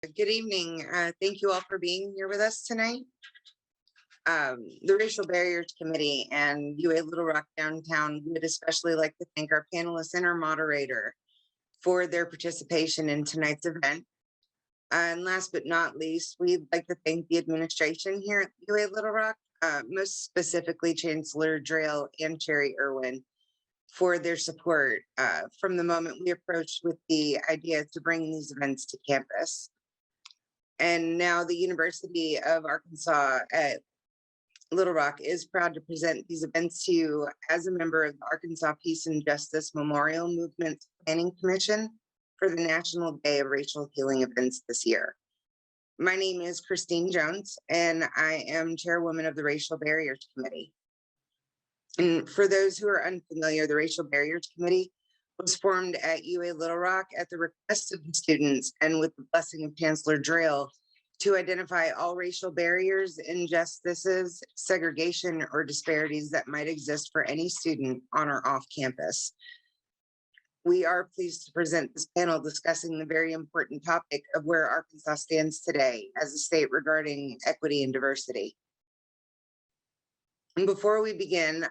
Good evening. Thank you all for being here with us tonight. The Racial Barriers Committee and UA Little Rock Downtown would especially like to thank our panelists and our moderator for their participation in tonight's event. And last but not least, we'd like to thank the administration here at UA Little Rock, most specifically Chancellor Drayle and Sherry Irwin, for their support from the moment we approached with the idea to bring these events to campus. And now the University of Arkansas at Little Rock is proud to present these events to you as a member of the Arkansas Peace and Justice Memorial Movement Planning Commission for the National Day of Racial Healing events this year. My name is Christine Jones, and I am chairwoman of the Racial Barriers Committee. And for those who are unfamiliar, the Racial Barriers Committee was formed at UA Little Rock at the request of the students and with the blessing of Chancellor Drayle to identify all racial barriers, injustices, segregation, or disparities that might exist for any student on or off campus. We are pleased to present this panel discussing the very important topic of where Arkansas stands today as a state regarding equity and diversity. And before we begin,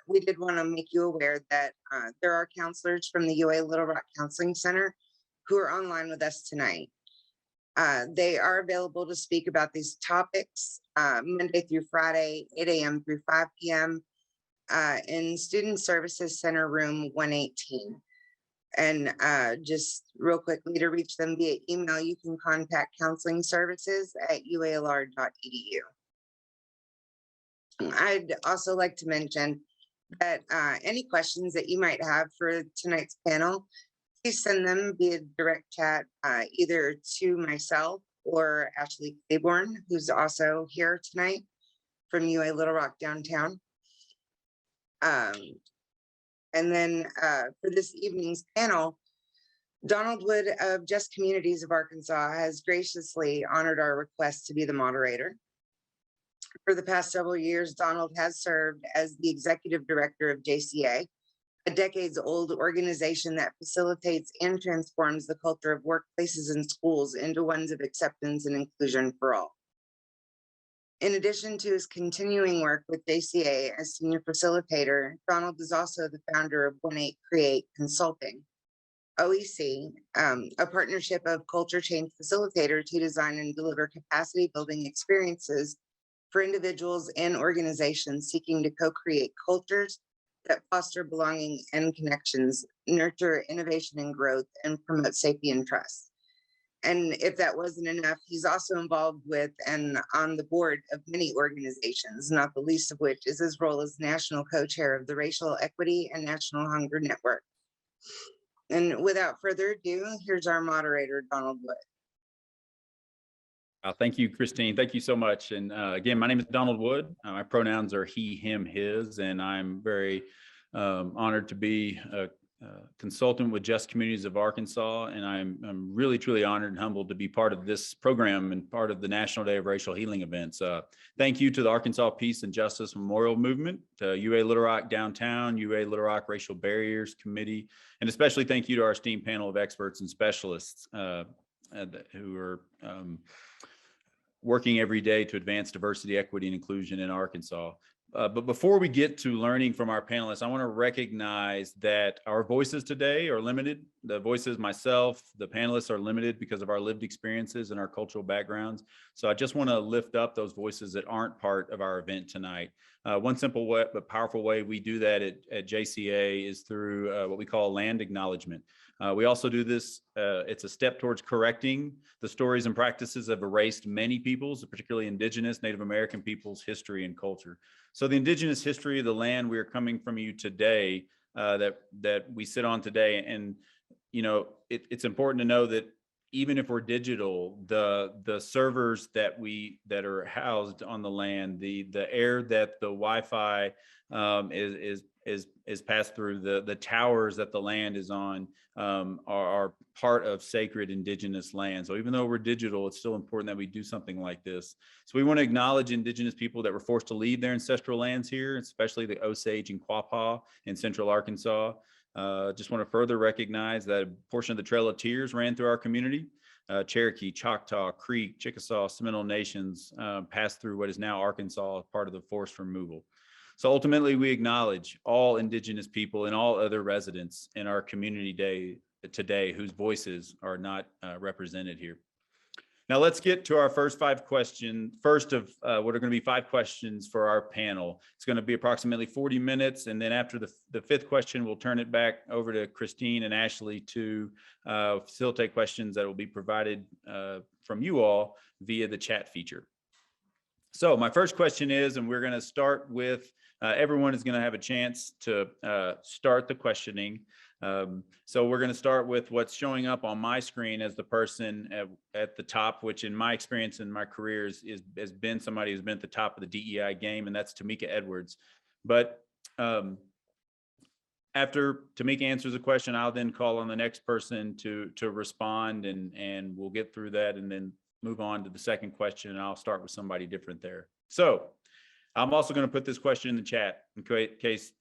we did want to make you aware that there are counselors from the UA Little Rock Counseling Center who are online with us tonight. They are available to speak about these topics Monday through Friday, 8 a.m. through 5 p.m. In Student Services Center Room 118. And just real quickly, to reach them via email, you can contact counseling services at ualr.edu. I'd also like to mention that any questions that you might have for tonight's panel, please send them via direct chat, either to myself or Ashley Claiborne, who's also here tonight from UA Little Rock Downtown. And then for this evening's panel, Donald Wood of Just Communities of Arkansas has graciously honored our request to be the moderator. For the past several years, Donald has served as the executive director of JCA, a decades-old organization that facilitates and transforms the culture of workplaces and schools into ones of acceptance and inclusion for all. In addition to his continuing work with JCA as senior facilitator, Donald is also the founder of 18Create Consulting, OEC, a partnership of culture change facilitators to design and deliver capacity building experiences for individuals and organizations seeking to co-create cultures that foster belonging and connections, nurture innovation and growth, and promote safety and trust. And if that wasn't enough, he's also involved with and on the board of many organizations, not the least of which is his role as national co-chair of the Racial Equity and National Hunger Network. And without further ado, here's our moderator, Donald Wood. Thank you, Christine. Thank you so much. And again, my name is Donald Wood. My pronouns are he, him, his, and I'm very honored to be a consultant with Just Communities of Arkansas. And I'm really, truly honored and humbled to be part of this program and part of the National Day of Racial Healing events. Thank you to the Arkansas Peace and Justice Memorial Movement, to UA Little Rock Downtown, UA Little Rock Racial Barriers Committee, and especially thank you to our esteemed panel of experts and specialists who are working every day to advance diversity, equity, and inclusion in Arkansas. But before we get to learning from our panelists, I want to recognize that our voices today are limited. The voices, myself, the panelists are limited because of our lived experiences and our cultural backgrounds. So I just want to lift up those voices that aren't part of our event tonight. One simple way, but powerful way we do that at JCA is through what we call land acknowledgement. We also do this, it's a step towards correcting the stories and practices that have erased many peoples, particularly Indigenous, Native American peoples' history and culture. So the Indigenous history of the land we are coming from you today, that we sit on today, and you know, it's important to know that even if we're digital, the servers that are housed on the land, the air that the Wi-Fi is passed through, the towers that the land is on are part of sacred Indigenous land. So even though we're digital, it's still important that we do something like this. So we want to acknowledge Indigenous people that were forced to leave their ancestral lands here, especially the Osage and Quapaw in central Arkansas. Just want to further recognize that a portion of the Trail of Tears ran through our community. Cherokee, Choctaw, Creek, Chickasaw, Seminole Nations pass through what is now Arkansas as part of the forced removal. So ultimately, we acknowledge all Indigenous people and all other residents in our community today whose voices are not represented here. Now let's get to our first five questions. First of what are going to be 5 questions for our panel. It's going to be approximately 40 minutes. And then after the fifth question, we'll turn it back over to Christine and Ashley to facilitate questions that will be provided from you all via the chat feature. So my first question is, and we're going to start with, everyone is going to have a chance to start the questioning. So we're going to start with what's showing up on my screen as the person at the top, which in my experience in my career has been somebody who's been at the top of the DEI game, and that's Tamika Edwards. But after Tamika answers a question, I'll then call on the next person to respond, and we'll get through that and then move on to the second question, and I'll start with somebody different there. So I'm also going to put this question in the chat in case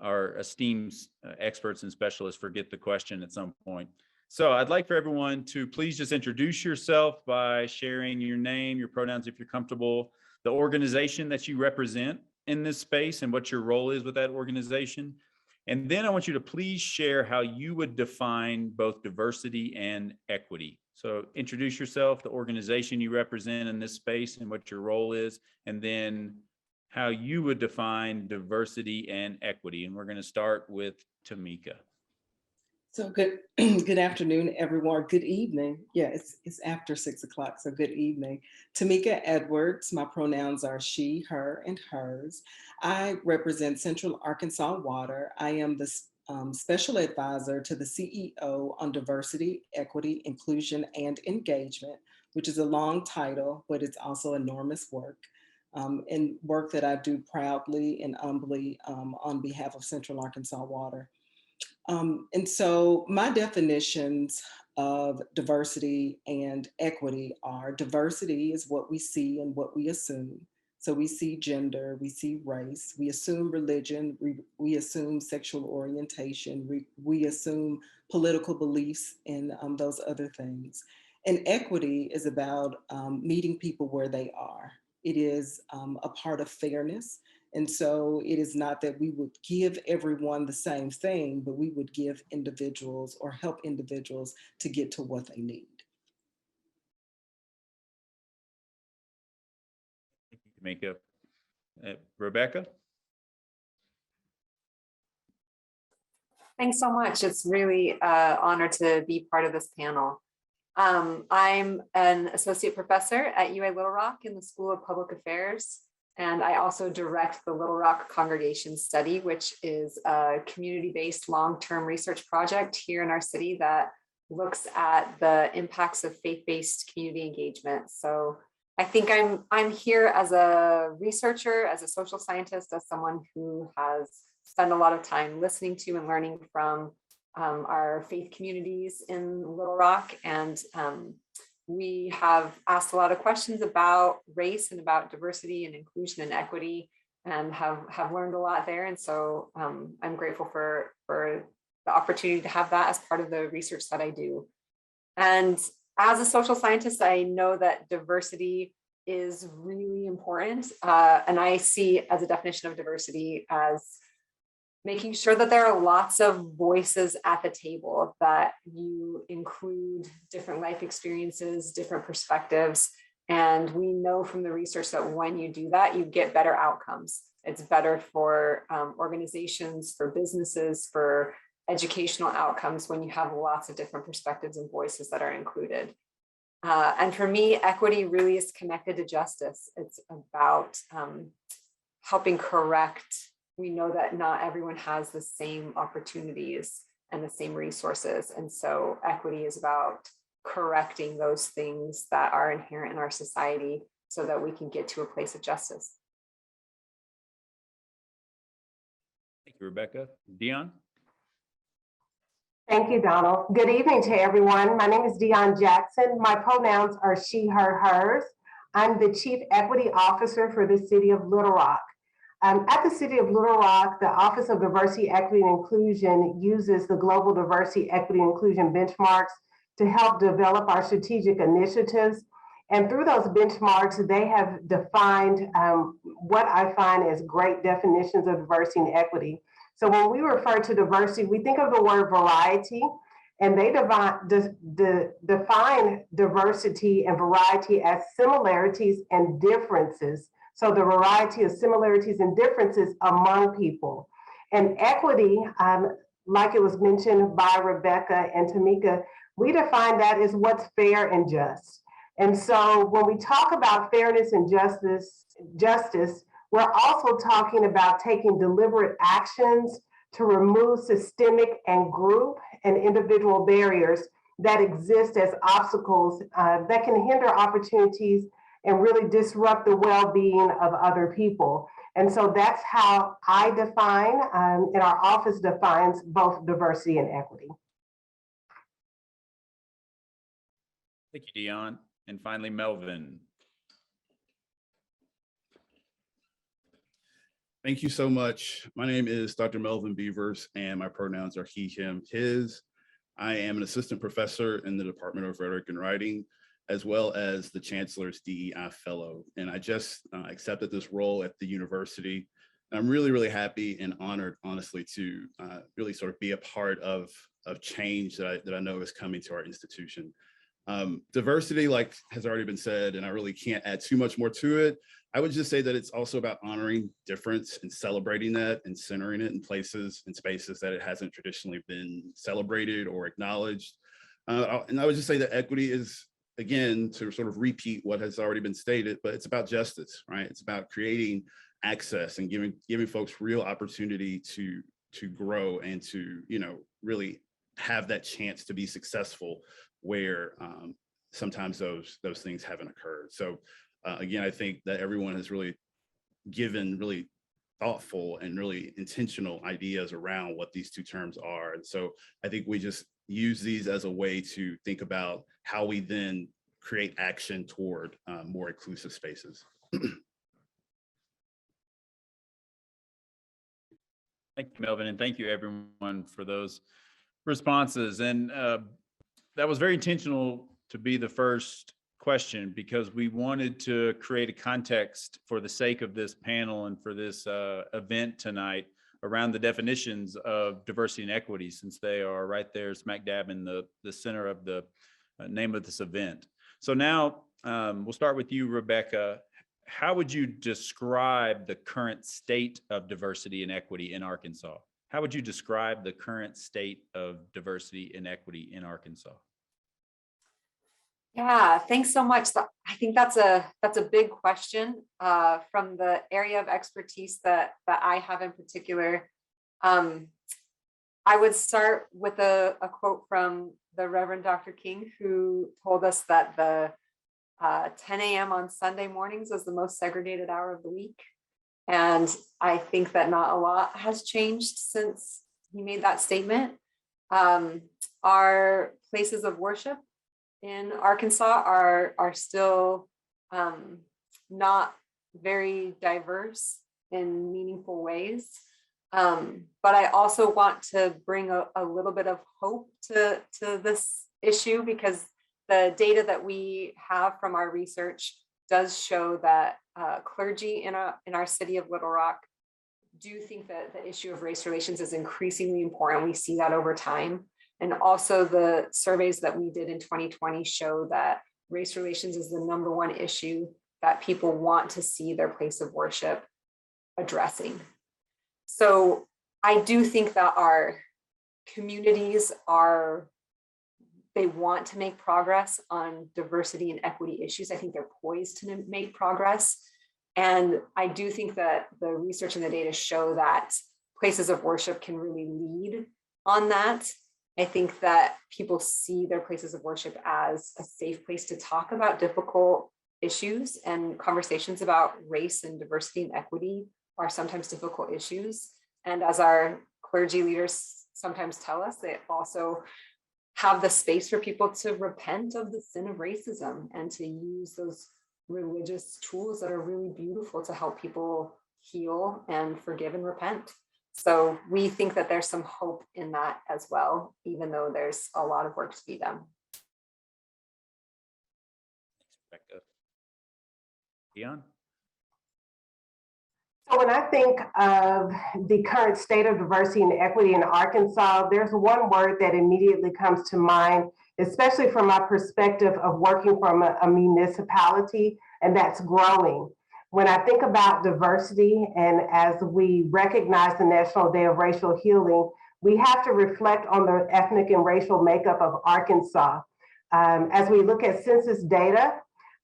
our esteemed experts and specialists forget the question at some point. So I'd like for everyone to please just introduce yourself by sharing your name, your pronouns if you're comfortable, the organization that you represent in this space and what your role is with that organization. And then I want you to please share how you would define both diversity and equity. So introduce yourself, the organization you represent in this space and what your role is, and then how you would define diversity and equity. And we're going to start with Tamika. So good afternoon, everyone. Good evening. Yeah, it's after 6 o'clock, so good evening. Tamika Edwards. My pronouns are she, her, and hers. I represent Central Arkansas Water. I am the special advisor to the CEO on diversity, equity, inclusion, and engagement, which is a long title, but it's also enormous work. And work that I do proudly and humbly on behalf of Central Arkansas Water. And so my definitions of diversity and equity are: diversity is what we see and what we assume. So we see gender, we see race, we assume religion, we assume sexual orientation, we assume political beliefs and those other things. And equity is about meeting people where they are. It is a part of fairness. And so it is not that we would give everyone the same thing, but we would give individuals or help individuals to get to what they need. Thank you, Tamika. Rebecca? Thanks so much. It's really an honor to be part of this panel. I'm an associate professor at UA Little Rock in the School of Public Affairs, and I also direct the Little Rock Congregation Study, which is a community-based long-term research project here in our city that looks at the impacts of faith-based community engagement. So I think I'm here as a researcher, as a social scientist, as someone who has spent a lot of time listening to and learning from our faith communities in Little Rock. And we have asked a lot of questions about race and about diversity and inclusion and equity, and have learned a lot there. And so I'm grateful for the opportunity to have that as part of the research that I do. And as a social scientist, I know that diversity is really important. And I see as a definition of diversity as making sure that there are lots of voices at the table, that you include different life experiences, different perspectives. And we know from the research that when you do that, you get better outcomes. It's better for organizations, for businesses, for educational outcomes when you have lots of different perspectives and voices that are included. And for me, equity really is connected to justice. It's about helping correct. We know that not everyone has the same opportunities and the same resources. And so equity is about correcting those things that are inherent in our society so that we can get to a place of justice. Thank you, Rebecca. Dionne? Thank you, Donald. Good evening to everyone. My name is Dionne Jackson. My pronouns are she, her, hers. I'm the Chief Equity Officer for the City of Little Rock. At the City of Little Rock, the Office of Diversity, Equity, and Inclusion uses the Global Diversity, Equity, and Inclusion benchmarks to help develop our strategic initiatives. And through those benchmarks, they have defined what I find as great definitions of diversity and equity. So when we refer to diversity, we think of the word variety, and they define diversity and variety as similarities and differences. So the variety of similarities and differences among people. And equity, like it was mentioned by Rebecca and Tamika, we define that as what's fair and just. And so when we talk about fairness and justice, we're also talking about taking deliberate actions to remove systemic and group and individual barriers that exist as obstacles that can hinder opportunities and really disrupt the well-being of other people. And so that's how I define, and our office defines both diversity and equity. Thank you, Dionne. And finally, Melvin. Thank you so much. My name is Dr. Melvin Beavers, and my pronouns are he, him, his. I am an assistant professor in the Department of Rhetoric and Writing, as well as the Chancellor's DEI Fellow. And I just accepted this role at the university. I'm really, really happy and honored, honestly, to really sort of be a part of change that I know is coming to our institution. Diversity, like has already been said, and I really can't add too much more to it. I would just say that it's also about honoring difference and celebrating that and centering it in places and spaces that it hasn't traditionally been celebrated or acknowledged. And I would just say that equity is, again, to sort of repeat what has already been stated, but it's about justice, right? It's about creating access and giving folks real opportunity to grow and to, really have that chance to be successful where sometimes those things haven't occurred. So again, I think that everyone has really given really thoughtful and really intentional ideas around what these two terms are. And so I think we just use these as a way to think about how we then create action toward more inclusive spaces. Thank you, Melvin, and thank you everyone for those responses. And that was very intentional to be the first question, because we wanted to create a context for the sake of this panel and for this event tonight around the definitions of diversity and equity, since they are right there smack dab in the center of the name of this event. So now we'll start with you, Rebecca. How would you describe the current state of diversity and equity in Arkansas? How would you describe the current state of diversity and equity in Arkansas? Yeah, thanks so much. I think that's a big question from the area of expertise that I have in particular. I would start with a quote from the Reverend Dr. King, who told us that the 10 a.m. on Sunday mornings is the most segregated hour of the week. And I think that not a lot has changed since he made that statement. Our places of worship in Arkansas are still not very diverse in meaningful ways. But I also want to bring a little bit of hope to this issue, because the data that we have from our research does show that clergy in our city of Little Rock do think that the issue of race relations is increasingly important. We see that over time. And also the surveys that we did in 2020 show that race relations is the #1 issue that people want to see their place of worship addressing. So I do think that our communities they want to make progress on diversity and equity issues. I think they're poised to make progress. And I do think that the research and the data show that places of worship can really lead on that. I think that people see their places of worship as a safe place to talk about difficult issues, and conversations about race and diversity and equity are sometimes difficult issues. And as our clergy leaders sometimes tell us, they also have the space for people to repent of the sin of racism and to use those religious tools that are really beautiful to help people heal and forgive and repent. So we think that there's some hope in that as well, even though there's a lot of work to be done. Dionne? So when I think of the current state of diversity and equity in Arkansas, there's one word that immediately comes to mind, especially from my perspective of working from a municipality, and that's growing. When I think about diversity, and as we recognize the National Day of Racial Healing, we have to reflect on the ethnic and racial makeup of Arkansas. As we look at census data,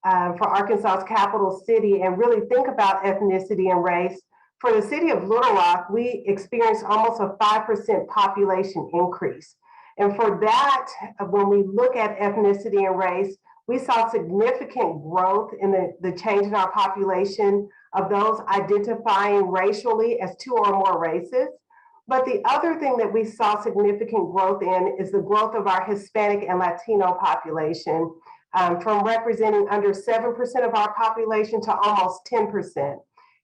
for Arkansas's capital city and really think about ethnicity and race. For the city of Little Rock, we experienced almost a 5% population increase. And for that, when we look at ethnicity and race, we saw significant growth in the change in our population of those identifying racially as 2 or more races. But the other thing that we saw significant growth in is the growth of our Hispanic and Latino population. From representing under 7% of our population to almost 10%.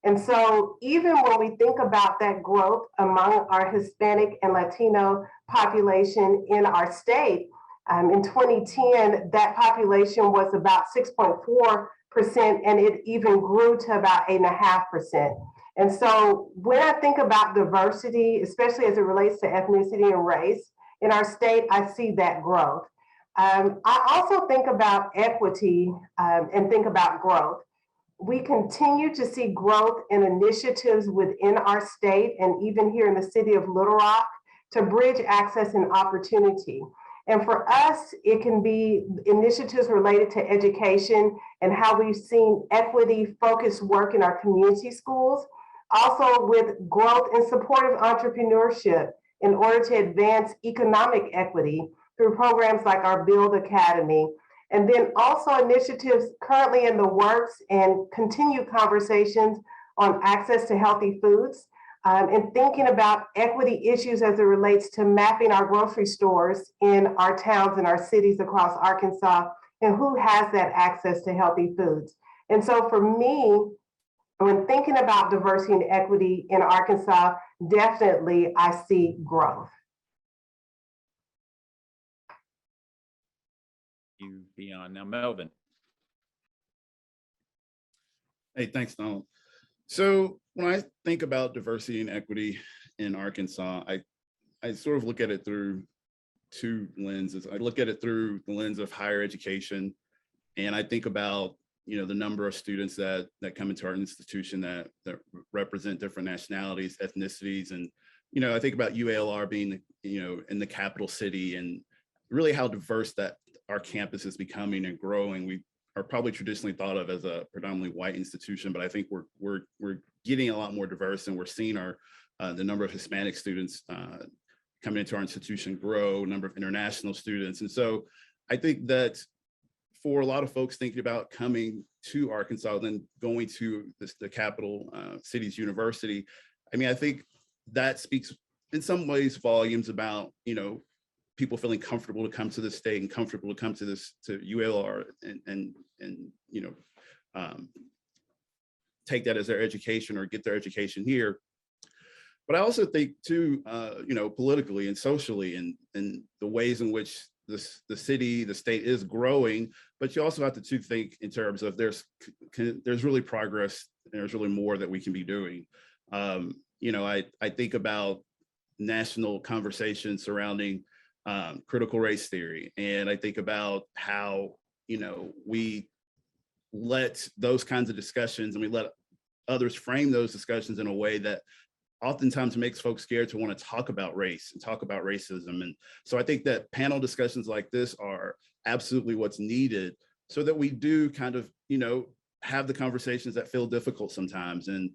And so even when we think about that growth among our Hispanic and Latino population in our state, in 2010, that population was about 6.4%, and it even grew to about 8.5%. And so when I think about diversity, especially as it relates to ethnicity and race in our state, I see that growth. I also think about equity and think about growth. We continue to see growth in initiatives within our state and even here in the city of Little Rock to bridge access and opportunity. And for us, it can be initiatives related to education and how we've seen equity-focused work in our community schools, also with growth and supportive entrepreneurship in order to advance economic equity through programs like our Build Academy, and then also initiatives currently in the works and continued conversations on access to healthy foods, and thinking about equity issues as it relates to mapping our grocery stores in our towns and our cities across Arkansas, and who has that access to healthy foods. And so for me, when thinking about diversity and equity in Arkansas, definitely I see growth. You, Dionne. Now, Melvin. Hey, thanks, Donald. So when I think about diversity and equity in Arkansas, I sort of look at it through 2 lenses. I look at it through the lens of higher education, and I think about, you know, the number of students that come into our institution that represent different nationalities, ethnicities, and, you know, I think about UALR being, you know, in the capital city, and really how diverse that our campus is becoming and growing. We are probably traditionally thought of as a predominantly white institution, but I think we're getting a lot more diverse, and we're seeing our the number of Hispanic students coming into our institution grow, number of international students. And so I think that for a lot of folks thinking about coming to Arkansas, then going to the capital city's university, I mean, I think that speaks in some ways volumes about, you know, people feeling comfortable to come to the state and comfortable to come to UALR and you know, take that as their education or get their education here. But I also think too, you know, politically and socially and the ways in which the city, the state is growing, but you also have to think in terms of there's really progress and there's really more that we can be doing. You know, I think about national conversations surrounding critical race theory. And I think about how, you know, we let those kinds of discussions and we let others frame those discussions in a way that oftentimes makes folks scared to want to talk about race and talk about racism. And so I think that panel discussions like this are absolutely what's needed so that we do kind of, you know, have the conversations that feel difficult sometimes and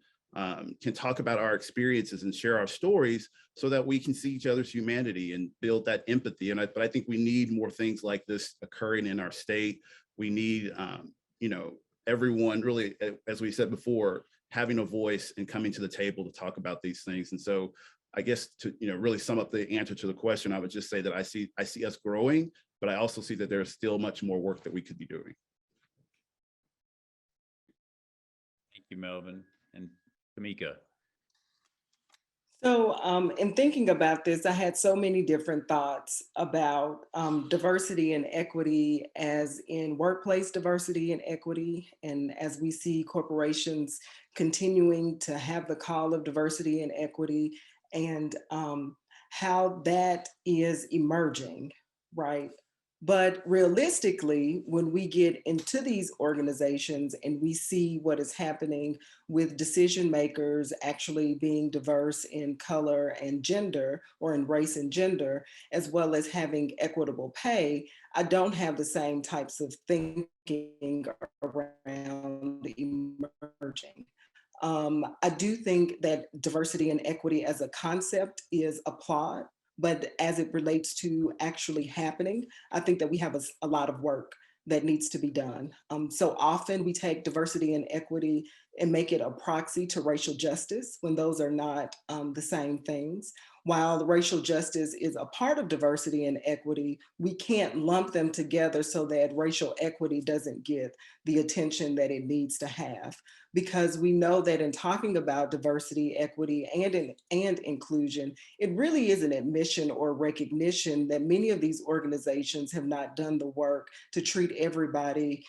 can talk about our experiences and share our stories so that we can see each other's humanity and build that empathy. But I think we need more things like this occurring in our state. We need, you know, everyone really, as we said before, having a voice and coming to the table to talk about these things. And so I guess to, you know, really sum up the answer to the question, I would just say that I see us growing, but I also see that there's still much more work that we could be doing. Thank you, Melvin. And Tamika. So in thinking about this, I had so many different thoughts about diversity and equity, as in workplace diversity and equity. And as we see corporations continuing to have the call of diversity and equity, and how that is emerging, right? But realistically, when we get into these organizations and we see what is happening with decision makers actually being diverse in color and gender, or in race and gender, as well as having equitable pay, I don't have the same types of thinking around emerging. I do think that diversity and equity as a concept is applaud, but as it relates to actually happening, I think that we have a lot of work that needs to be done. So often we take diversity and equity and make it a proxy to racial justice, when those are not the same things. While racial justice is a part of diversity and equity, we can't lump them together so that racial equity doesn't get the attention that it needs to have. Because we know that in talking about diversity, equity, and inclusion, it really is an admission or recognition that many of these organizations have not done the work to treat everybody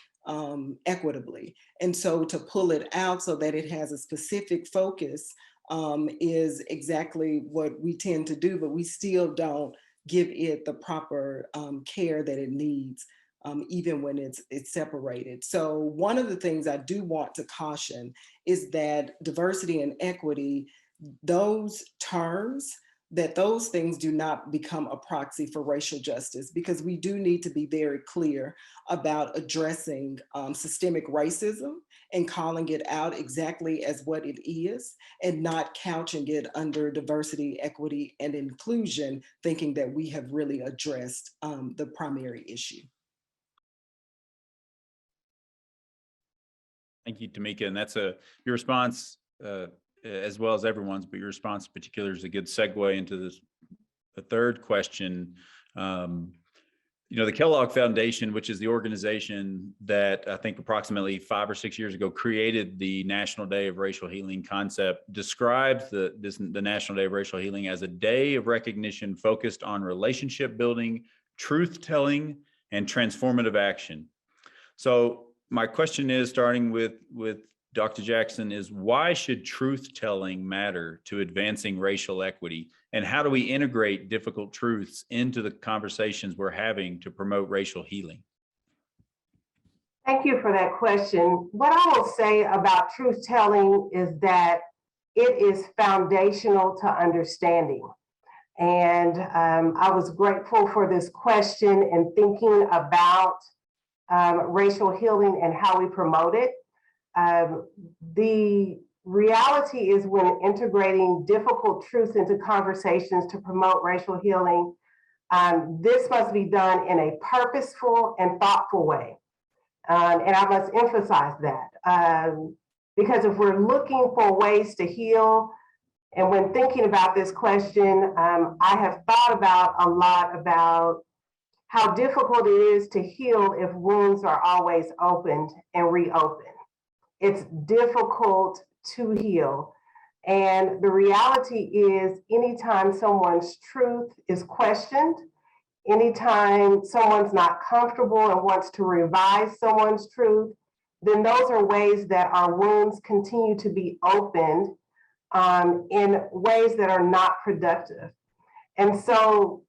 equitably. And so to pull it out so that it has a specific focus is exactly what we tend to do, but we still don't give it the proper care that it needs, even when it's separated. So one of the things I do want to caution is that diversity and equity, those terms, that those things do not become a proxy for racial justice, because we do need to be very clear about addressing systemic racism and calling it out exactly as what it is, and not couching it under diversity, equity, and inclusion, thinking that we have really addressed the primary issue. Thank you, Tamika. And that's your response, as well as everyone's, but your response in particular is a good segue into the third question. The Kellogg Foundation, which is the organization that I think approximately 5 or 6 years ago created the National Day of Racial Healing concept, describes the National Day of Racial Healing as a day of recognition focused on relationship building, truth telling, and transformative action. So my question is, starting with Dr. Jackson, is why should truth telling matter to advancing racial equity? And how do we integrate difficult truths into the conversations we're having to promote racial healing? Thank you for that question. What I will say about truth telling is that it is foundational to understanding. And I was grateful for this question and thinking about racial healing and how we promote it. The reality is, when integrating difficult truths into conversations to promote racial healing, this must be done in a purposeful and thoughtful way. And I must emphasize that, because if we're looking for ways to heal, and when thinking about this question, I have thought about a lot about how difficult it is to heal if wounds are always opened and reopened. It's difficult to heal. And the reality is, anytime someone's truth is questioned, anytime someone's not comfortable and wants to revise someone's truth, then those are ways that our wounds continue to be opened in ways that are not productive. And so,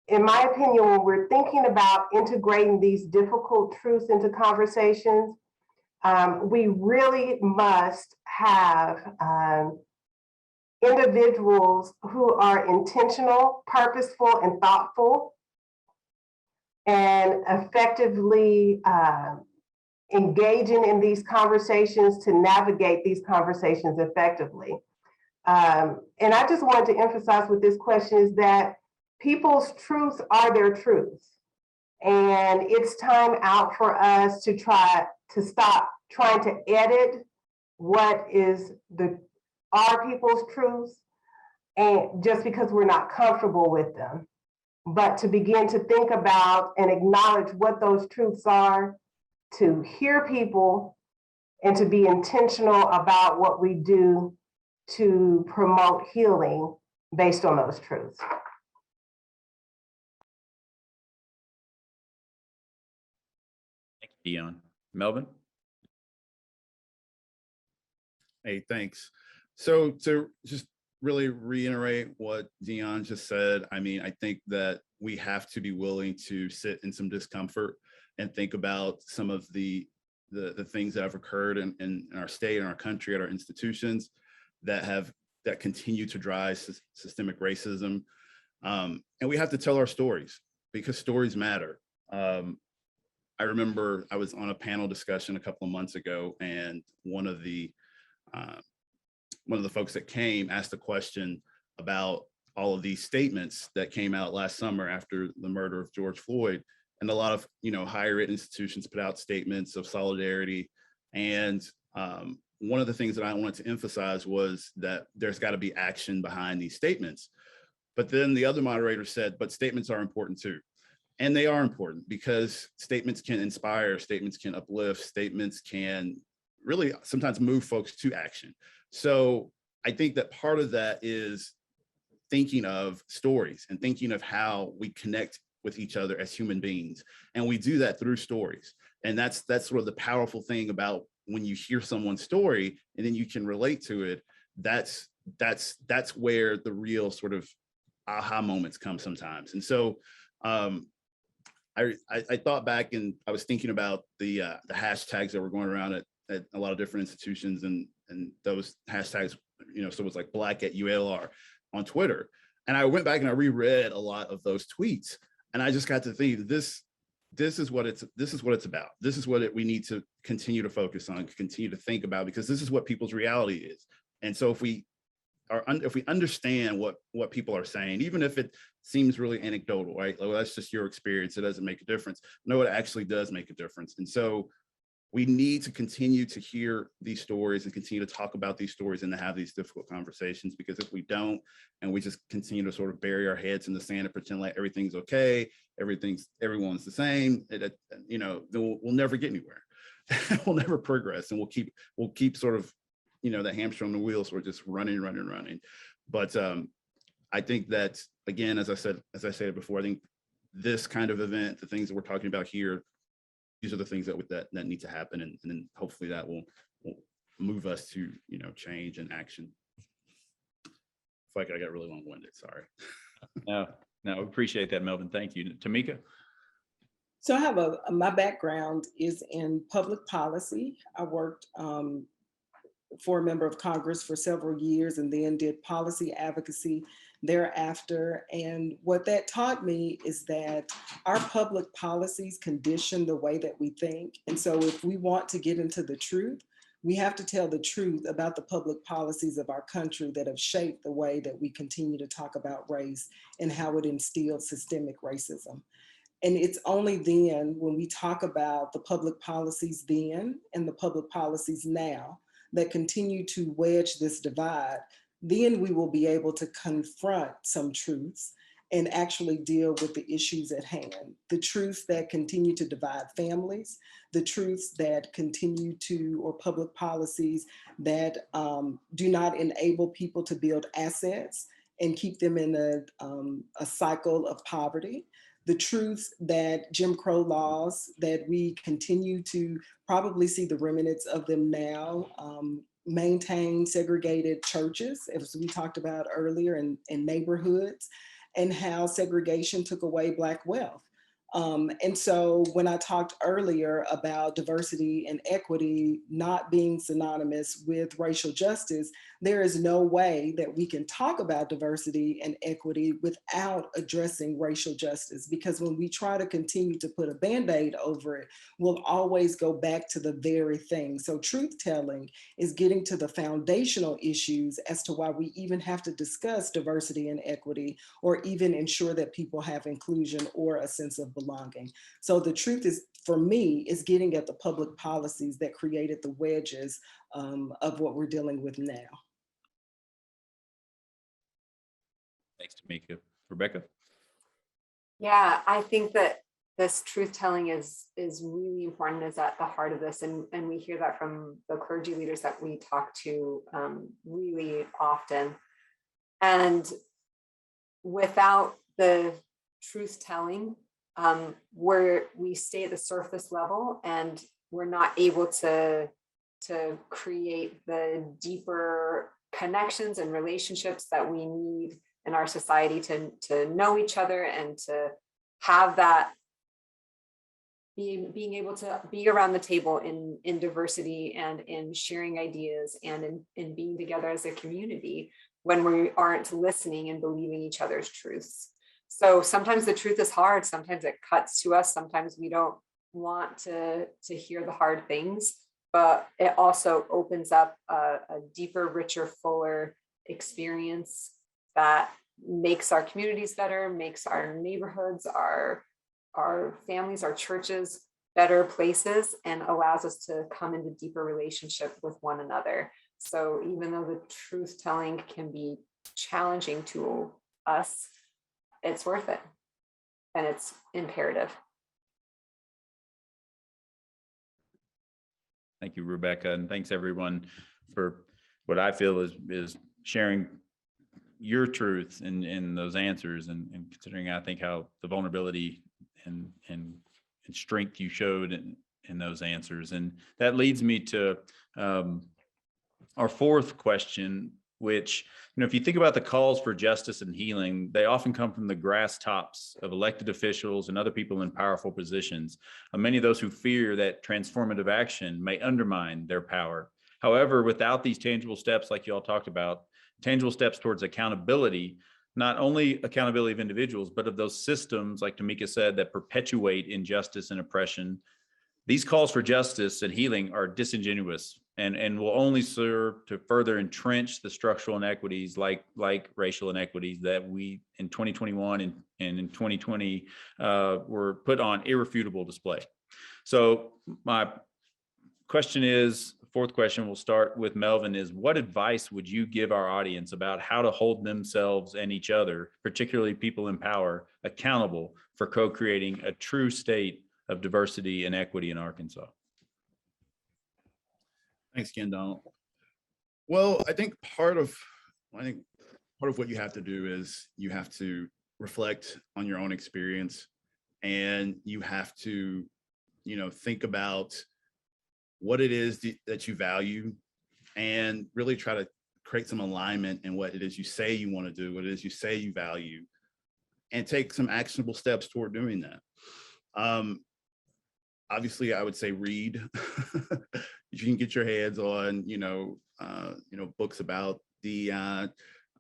in my opinion, when we're thinking about integrating these difficult truths into conversations, we really must have individuals who are intentional, purposeful, and thoughtful, and effectively engaging in these conversations to navigate these conversations effectively. And I just wanted to emphasize with this question is that people's truths are their truths. And it's time out for us to try to stop trying to edit what is our people's truths, and just because we're not comfortable with them, but to begin to think about and acknowledge what those truths are, to hear people, and to be intentional about what we do to promote healing based on those truths. Thank you, Dionne. Melvin? Hey, thanks. So to just really reiterate what Dionne just said, I mean, I think that we have to be willing to sit in some discomfort and think about some of the things that have occurred in our state, in our country, at our institutions that continue to drive systemic racism. And we have to tell our stories because stories matter. I remember I was on a panel discussion a couple of months ago, and one of the folks that came asked a question about all of these statements that came out last summer after the murder of George Floyd. And a lot of, higher ed institutions put out statements of solidarity. And one of the things that I wanted to emphasize was that there's got to be action behind these statements. But then the other moderator said, but statements are important too. And they are important because statements can inspire, statements can uplift, statements can really sometimes move folks to action. So I think that part of that is thinking of stories and thinking of how we connect with each other as human beings. And we do that through stories. And that's sort of the powerful thing about when you hear someone's story and then you can relate to it, that's where the real sort of aha moments come sometimes. And so I thought back and I was thinking about the hashtags that were going around at a lot of different institutions, and those hashtags, so it was like Black at UALR on Twitter. And I went back and I reread a lot of those tweets, and I just got to think this is what it's about. This is what we need to continue to focus on, continue to think about, because this is what people's reality is. And so if we understand what people are saying, even if it seems really anecdotal, right? Like, well, that's just your experience, it doesn't make a difference. No, it actually does make a difference. And so we need to continue to hear these stories and continue to talk about these stories and to have these difficult conversations, because if we don't, and we just continue to sort of bury our heads in the sand and pretend like everything's okay, everyone's the same, then we'll never get anywhere. We'll never progress, and we'll keep sort of, the hamster on the wheels. We're just running. But I think that, again, as I said before, I think this kind of event, the things that we're talking about here, these are the things that need to happen, and then hopefully that will move us to change and action. I feel like I got really long-winded. Sorry. No, appreciate that, Melvin. Thank you, Tamika. So I have my background is in public policy. I worked for a member of Congress for several years, and then did policy advocacy thereafter. And what that taught me is that our public policies condition the way that we think. And so if we want to get into the truth, we have to tell the truth about the public policies of our country that have shaped the way that we continue to talk about race and how it instilled systemic racism. And it's only then, when we talk about the public policies then and the public policies now that continue to wedge this divide, then we will be able to confront some truths and actually deal with the issues at hand. The truths that continue to divide families, the truths that continue to, or public policies that do not enable people to build assets and keep them in a cycle of poverty. The truths that Jim Crow laws, that we continue to probably see the remnants of them now, maintain segregated churches, as we talked about earlier, in neighborhoods, and how segregation took away Black wealth. And so when I talked earlier about diversity and equity not being synonymous with racial justice, there is no way that we can talk about diversity and equity without addressing racial justice, because when we try to continue to put a Band-Aid over it, we'll always go back to the very thing. So truth telling is getting to the foundational issues as to why we even have to discuss diversity and equity, or even ensure that people have inclusion or a sense of belonging. So the truth is, for me, is getting at the public policies that created the wedges of what we're dealing with now. Thanks, Tamika. Rebecca? Yeah, I think that this truth telling is really important, is at the heart of this. And we hear that from the clergy leaders that we talk to really often. And without the truth telling, where we stay at the surface level and we're not able to create the deeper connections and relationships that we need in our society to know each other and to have that being able to be around the table in diversity and in sharing ideas and in being together as a community when we aren't listening and believing each other's truths. So sometimes the truth is hard, sometimes it cuts to us, sometimes we don't want to hear the hard things, but it also opens up a deeper, richer, fuller experience that makes our communities better, makes our neighborhoods, our families, our churches better places, and allows us to come into deeper relationship with one another. So even though the truth telling can be challenging to us, it's worth it and it's imperative. Thank you, Rebecca, and thanks everyone for what I feel is sharing your truth in those answers and considering, I think, how the vulnerability and strength you showed in those answers. And that leads me to our fourth question, which, if you think about the calls for justice and healing, they often come from the grass tops of elected officials and other people in powerful positions. Many of those who fear that transformative action may undermine their power. However, without these tangible steps, like you all talked about, tangible steps towards accountability, not only accountability of individuals, but of those systems, like Tamika said, that perpetuate injustice and oppression, these calls for justice and healing are disingenuous and will only serve to further entrench the structural inequities like racial inequities that we in 2021 and in 2020 were put on irrefutable display. So my question is, fourth question, we'll start with Melvin, is what advice would you give our audience about how to hold themselves and each other, particularly people in power, accountable for co-creating a true state of diversity and equity in Arkansas? Thanks again, Donald. Well, I think part of what you have to do is you have to reflect on your own experience, and you have to, think about what it is that you value, and really try to create some alignment in what it is you say you want to do, what it is you say you value, and take some actionable steps toward doing that. Obviously, I would say read. If you can get your hands on, books about the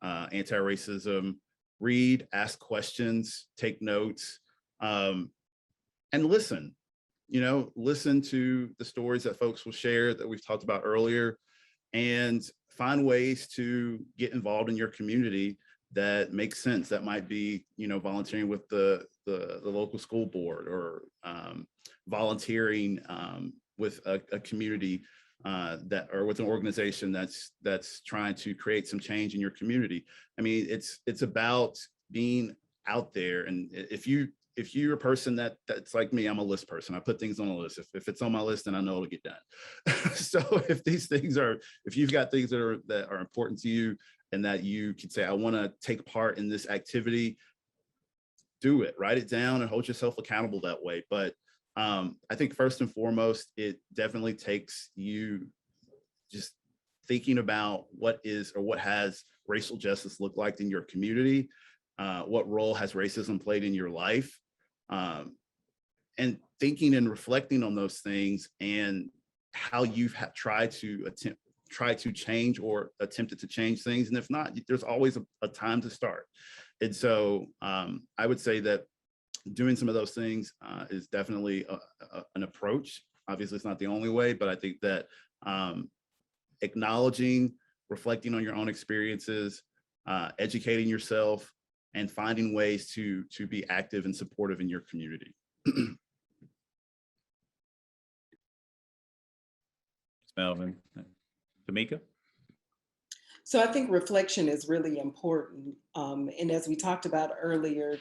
anti-racism, read, ask questions, take notes, and listen. Listen to the stories that folks will share that we've talked about earlier, and find ways to get involved in your community that makes sense. That might be, volunteering with the local school board, or volunteering with a community or with an organization that's trying to create some change in your community. I mean, it's about being out there. And if you're a person that's like me, I'm a list person. I put things on a list. If it's on my list, then I know it'll get done. So if you've got things that are important to you, and that you could say, I want to take part in this activity, do it, write it down, and hold yourself accountable that way. But I think first and foremost, it definitely takes you just thinking about what has racial justice look like in your community, what role has racism played in your life, and thinking and reflecting on those things, and how you've tried to change or attempted to change things. And if not, there's always a time to start. And so I would say that doing some of those things is definitely an approach. Obviously, it's not the only way, but I think that acknowledging, reflecting on your own experiences, educating yourself, and finding ways to be active and supportive in your community. Melvin. Tamika? So I think reflection is really important. And as we talked about earlier,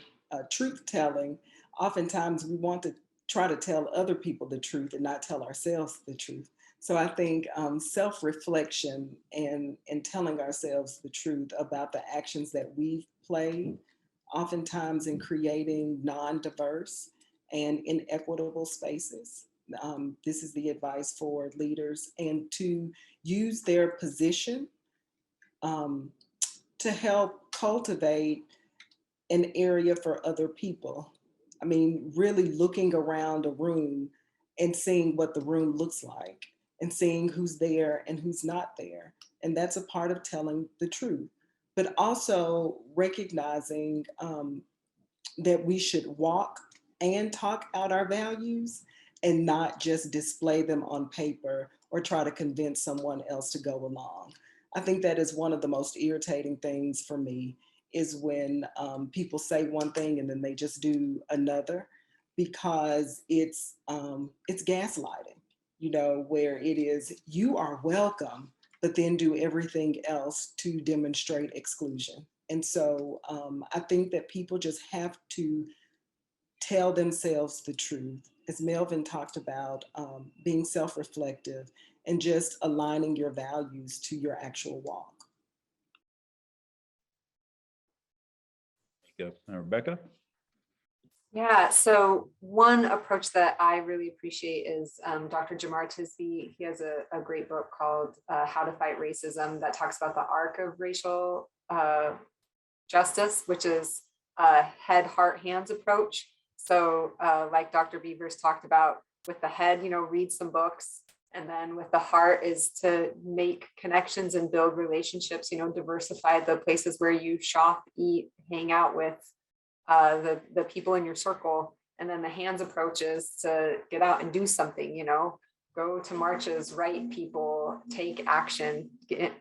truth telling, oftentimes we want to try to tell other people the truth and not tell ourselves the truth. So I think self-reflection and telling ourselves the truth about the actions that we've played oftentimes in creating non-diverse and inequitable spaces. This is the advice for leaders, and to use their position to help cultivate an area for other people. I mean, really looking around a room and seeing what the room looks like and seeing who's there and who's not there. And that's a part of telling the truth, but also recognizing that we should walk and talk out our values and not just display them on paper or try to convince someone else to go along. I think that is one of the most irritating things for me, is when people say one thing and then they just do another, because it's gaslighting, you know, where it is, you are welcome, but then do everything else to demonstrate exclusion. And so I think that people just have to tell themselves the truth. As Melvin talked about, being self-reflective and just aligning your values to your actual walk. Thank you. Rebecca? Yeah, so one approach that I really appreciate is Dr. Jamar Tisby. He has a great book called How to Fight Racism that talks about the arc of racial justice, which is a head, heart, hands approach. So like Dr. Beavers talked about, with the head, you know, read some books, and then with the heart is to make connections and build relationships, you know, diversify the places where you shop, eat, hang out with the people in your circle. And then the hands approach is to get out and do something, you know, go to marches, write people, take action, get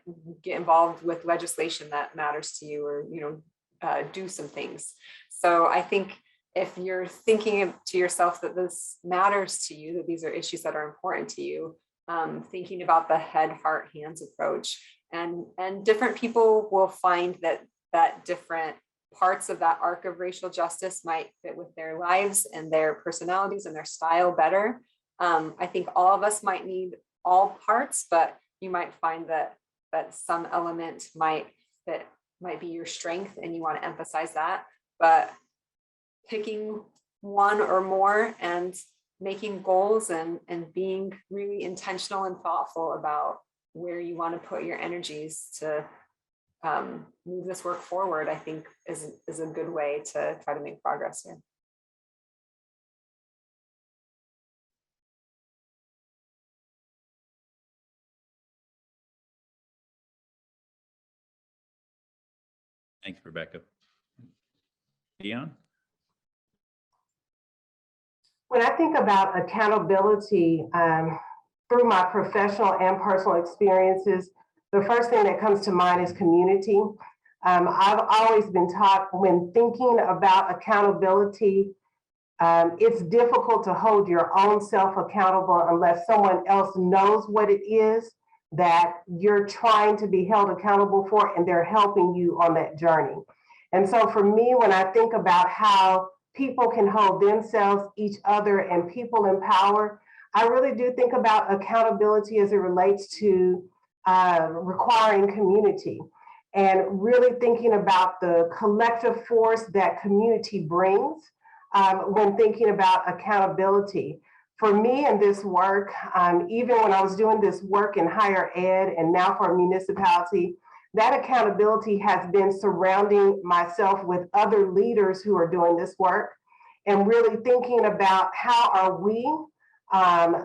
involved with legislation that matters to you, or, you know, do some things. So I think if you're thinking to yourself that this matters to you, that these are issues that are important to you, thinking about the head, heart, hands approach, and different people will find that different parts of that arc of racial justice might fit with their lives and their personalities and their style better. I think all of us might need all parts, but you might find that some element might be your strength and you want to emphasize that. But picking one or more and making goals and being really intentional and thoughtful about where you want to put your energies to move this work forward, I think is a good way to try to make progress here. Thanks, Rebecca. Dionne? When I think about accountability through my professional and personal experiences, the first thing that comes to mind is community. I've always been taught, when thinking about accountability, it's difficult to hold your own self accountable unless someone else knows what it is that you're trying to be held accountable for, and they're helping you on that journey. And so for me, when I think about how people can hold themselves, each other, and people in power, I really do think about accountability as it relates to requiring community, and really thinking about the collective force that community brings when thinking about accountability. For me in this work, even when I was doing this work in higher ed and now for a municipality, that accountability has been surrounding myself with other leaders who are doing this work, and really thinking about how are we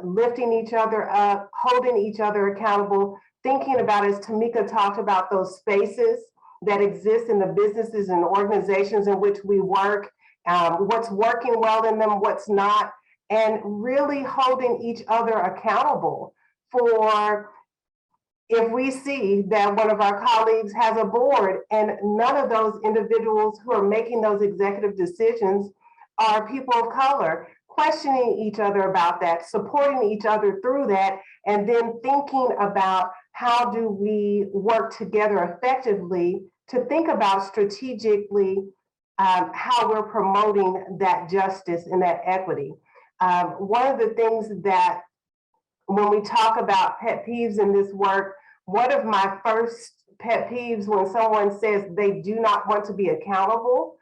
lifting each other up, holding each other accountable, thinking about, as Tamika talked about, those spaces that exist in the businesses and organizations in which we work, what's working well in them, what's not, and really holding each other accountable for, if we see that one of our colleagues has a board and none of those individuals who are making those executive decisions are people of color, questioning each other about that, supporting each other through that, and then thinking about how do we work together effectively to think about strategically how we're promoting that justice and that equity. One of the things that, when we talk about pet peeves in this work, one of my first pet peeves when someone says they do not want to be accountable,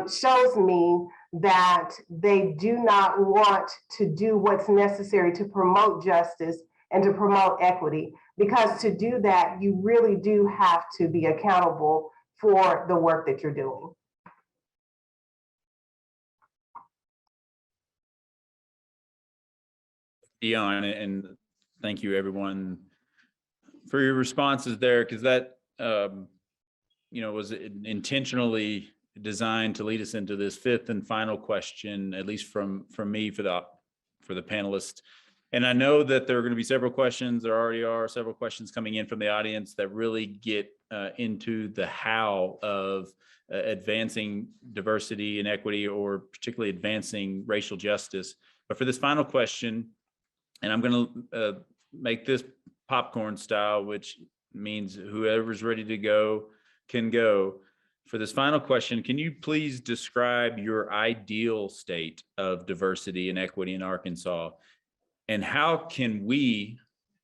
shows me that they do not want to do what's necessary to promote justice and to promote equity. Because to do that, you really do have to be accountable for the work that you're doing. Dionne, and thank you everyone for your responses there, because that was intentionally designed to lead us into this fifth and final question, at least from me for the panelists. And I know that there are going to be several questions. There already are several questions coming in from the audience that really get into the how of advancing diversity and equity, or particularly advancing racial justice. But for this final question, and I'm going to make this popcorn style, which means whoever's ready to go can go. For this final question, can you please describe your ideal state of diversity and equity in Arkansas? And how can we,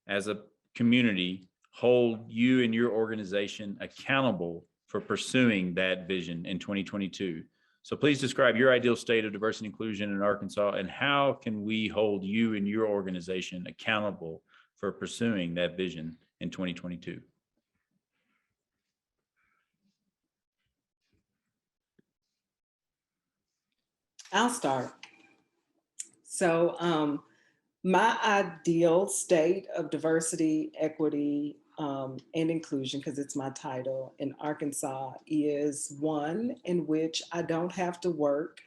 as a community, hold you and your organization accountable for pursuing that vision in 2022? So please describe your ideal state of diversity and inclusion in Arkansas, and how can we hold you and your organization accountable for pursuing that vision in 2022? I'll start. So my ideal state of diversity, equity, and inclusion, because it's my title, in Arkansas is one in which I don't have to work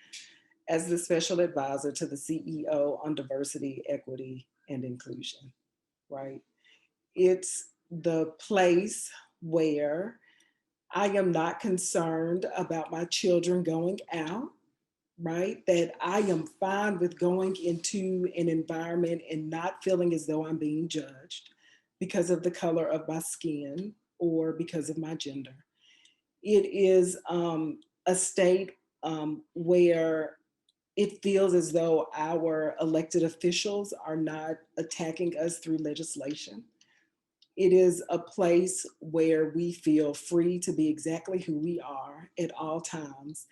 as the special advisor to the CEO on diversity, equity, and inclusion, right? It's the place where I am not concerned about my children going out, right? That I am fine with going into an environment and not feeling as though I'm being judged because of the color of my skin or because of my gender. It is a state where it feels as though our elected officials are not attacking us through legislation. It is a place where we feel free to be exactly who we are at all times.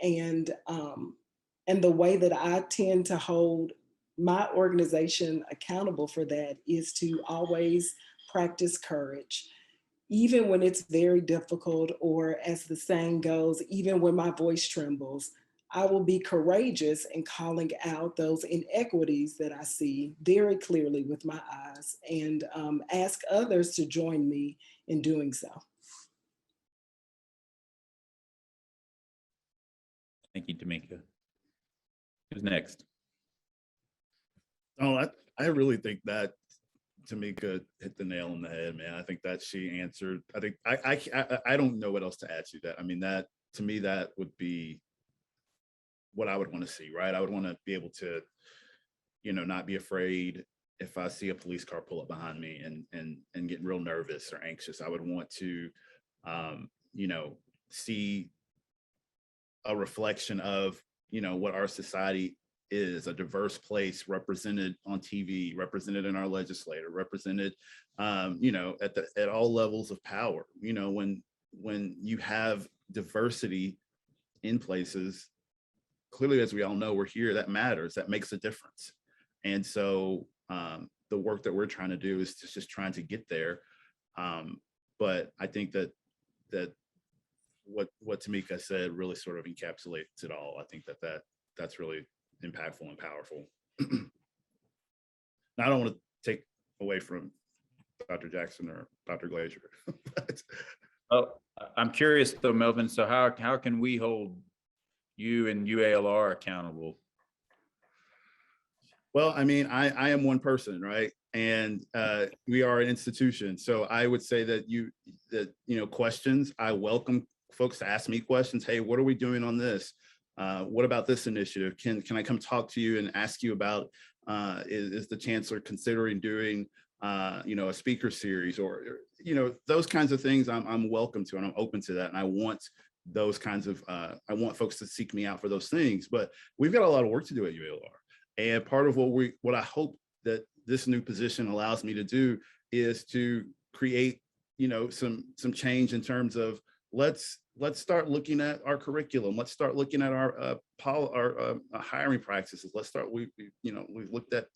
And the way that I tend to hold my organization accountable for that is to always practice courage, even when it's very difficult, or as the saying goes, even when my voice trembles. I will be courageous in calling out those inequities that I see very clearly with my eyes, and ask others to join me in doing so. Thank you, Tamika. Who's next? Oh, I really think that Tamika hit the nail on the head, man. I think that she answered. I think I don't know what else to add to that. I mean, that to me, that would be what I would want to see, right? I would want to be able to, not be afraid if I see a police car pull up behind me and get real nervous or anxious. I would want to, see a reflection of, what our society is, a diverse place, represented on TV, represented in our legislature, represented, at all levels of power. When you have diversity in places, clearly, as we all know, we're here, that matters, that makes a difference. And so the work that we're trying to do is just trying to get there. But I think that what Tamika said really sort of encapsulates it all. I think that's really impactful and powerful. Now, I don't want to take away from Dr. Jackson or Dr. Glazier. But, I'm curious though, Melvin, so how can we hold you and UALR accountable? Well, I mean, I am one person, right? And we are an institution. So I would say that questions, I welcome folks to ask me questions. Hey, what are we doing on this? What about this initiative? Can I come talk to you and ask you about, is the Chancellor considering doing, a speaker series, or, those kinds of things I'm welcome to, and I'm open to that. And I want those kinds of, I want folks to seek me out for those things, but we've got a lot of work to do at UALR. And part of what I hope that this new position allows me to do is to create, some change in terms of let's let's start looking at our curriculum. Let's start looking at our hiring practices. Let's start, we've looked at,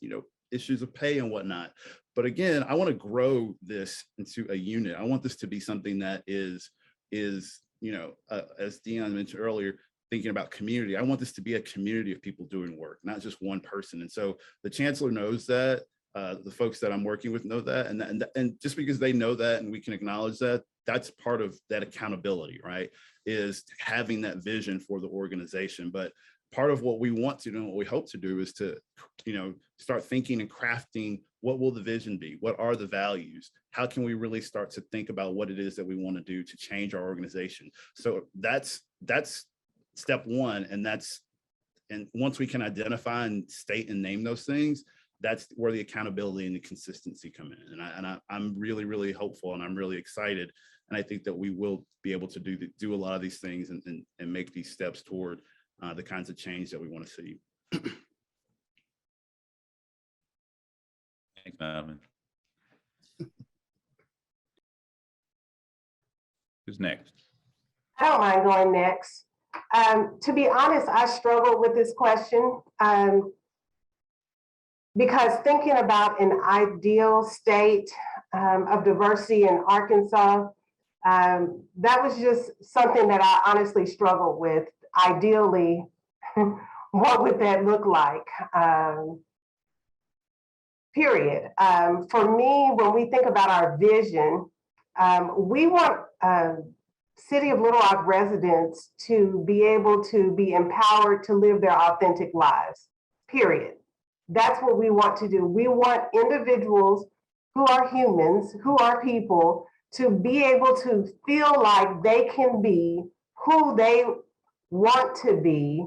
issues of pay and whatnot. But again, I want to grow this into a unit. I want this to be something that is as Dionne mentioned earlier, thinking about community. I want this to be a community of people doing work, not just one person. And so the chancellor knows that, the folks that I'm working with know that, and just because they know that and we can acknowledge that, that's part of that accountability, right? Is having that vision for the organization. But part of what we want to do and what we hope to do is to, start thinking and crafting, what will the vision be? What are the values? How can we really start to think about what it is that we want to do to change our organization? So that's step one. And once we can identify and state and name those things, that's where the accountability and the consistency come in. And I'm really, really hopeful, and I'm really excited. And I think that we will be able to do a lot of these things and make these steps toward the kinds of change that we want to see. Thanks, Melvin. Who's next? I don't mind going next. To be honest, I struggled with this question because thinking about an ideal state of diversity in Arkansas, that was just something that I honestly struggled with. Ideally, what would that look like? Period. For me, when we think about our vision, we want City of Little Rock residents to be able to be empowered to live their authentic lives, period. That's what we want to do. We want individuals who are humans, who are people, to be able to feel like they can be who they want to be